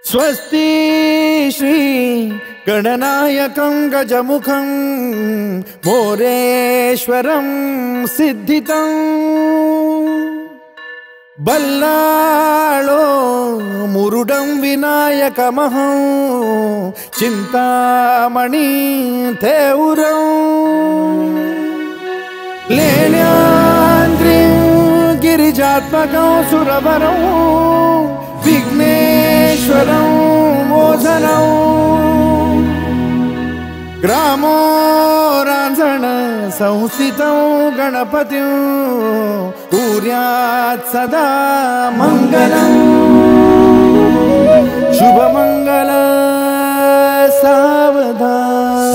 स्वस्ति श्री गणनायकं गजमुखं मोरेश्वरं सिद्धितं बल्लाळो मुरुडं विनायकमहं चिंतामणि थेउरं लेण्याद्रिं गिरिजात्मकं सुरवरं विघ्नेश्वरं मोझनं ग्रामो रांझण संस्थितं गणपतिं कुर्यात् सदा मंगलं शुभमंगल सावधान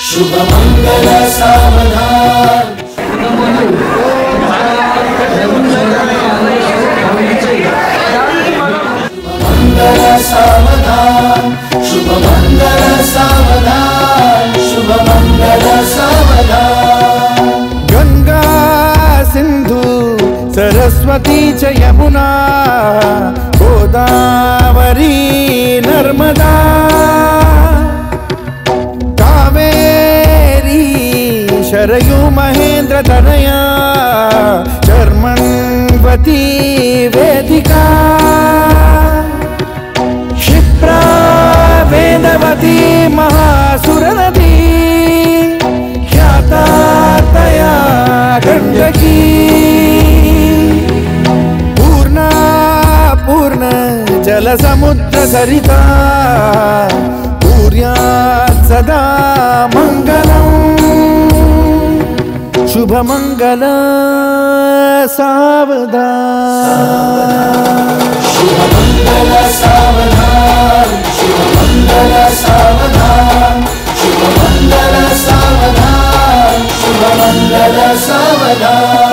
शुभ मंगल सावधान मंगल सावधान शुभ मंगल सावधान शुभ मंगल सावधान गंगा सिंधु सरस्वती च यमुना गोदावरी नर्मदा शरयू महेंद्र तनया शर्मण्वती वेदिका क्षिप्रा वेदवती महासुर नदी ख्याता तया गंडकी पूर्णा पूर्ण जल समुद्र सरिता कुर्यात् सदा मंगलम् शुभ मंगल सावधान शुभ मंगल सावधान शुभ मंगल सावधान शुभ मंगल सावधान शुभ मंगल सावधान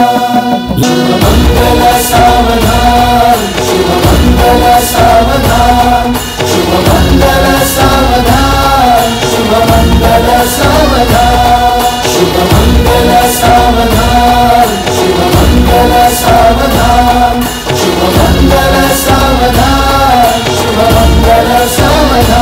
शुभ मंगल सावधान शुभ मंगल सावधान शुभ मंगल सावधान शुभ मंगल सावधान शुभ मंगल सावधान शुभ मंगल सावधान शुभ मंगल सावधान शुभ मंगल सावधान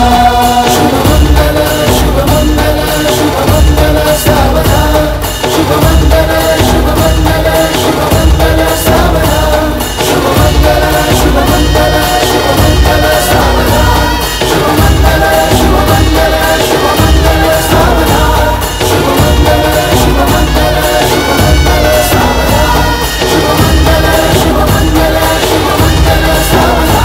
शुभ मंगल शुभ मंगल शुभ मंगल सावधान शुभ मंगल शुभ मंगल शुभ मंगल सावधान शुभ मंगल शुभ मंगल शुभ मंगल सावधान शुभ मंगल शुभ मंगल शुभ मंगल सावधान शुभ मंगल शुभ मंगल शुभ मंगल सावधान शुभ मंगल शुभ मंगल शुभ मंगल सावधान।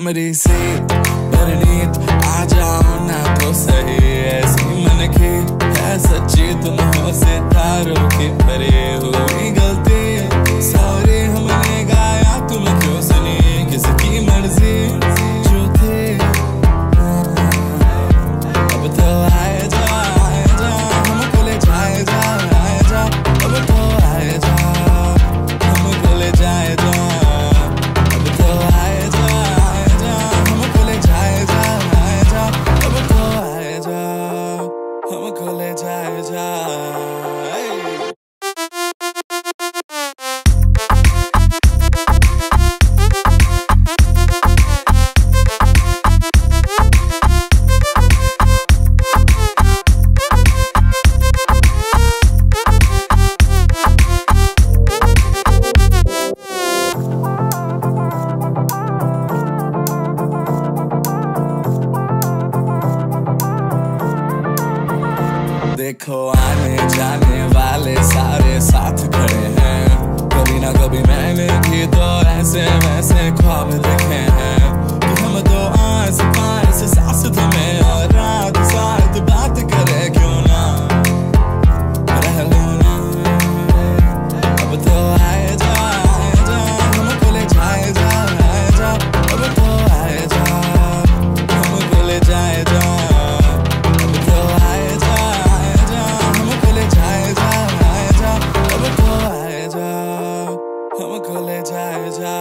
मेरी से परनीत आ जाओ ना तो सही ऐसी मन की है सच्ची तुम हो सितारों की परे हुई गलती सॉरी हमने गाया तुम क्यों सुनी किसकी मर्जी जो थे अब तो आए जा हमको ले जाए जा अब तो आए जा हमको ले जाए जा अब तो आए जा हमको ले जाए जा अब तो आए जा हमको ले जाए जा। देखो आने जाने वाले सारे साथ खड़े हैं कभी ना कभी मैंने भी तो ऐसे वैसे ख्वाब देखे हैं कि हम तो आस पास सांस थमे और ले जाए जा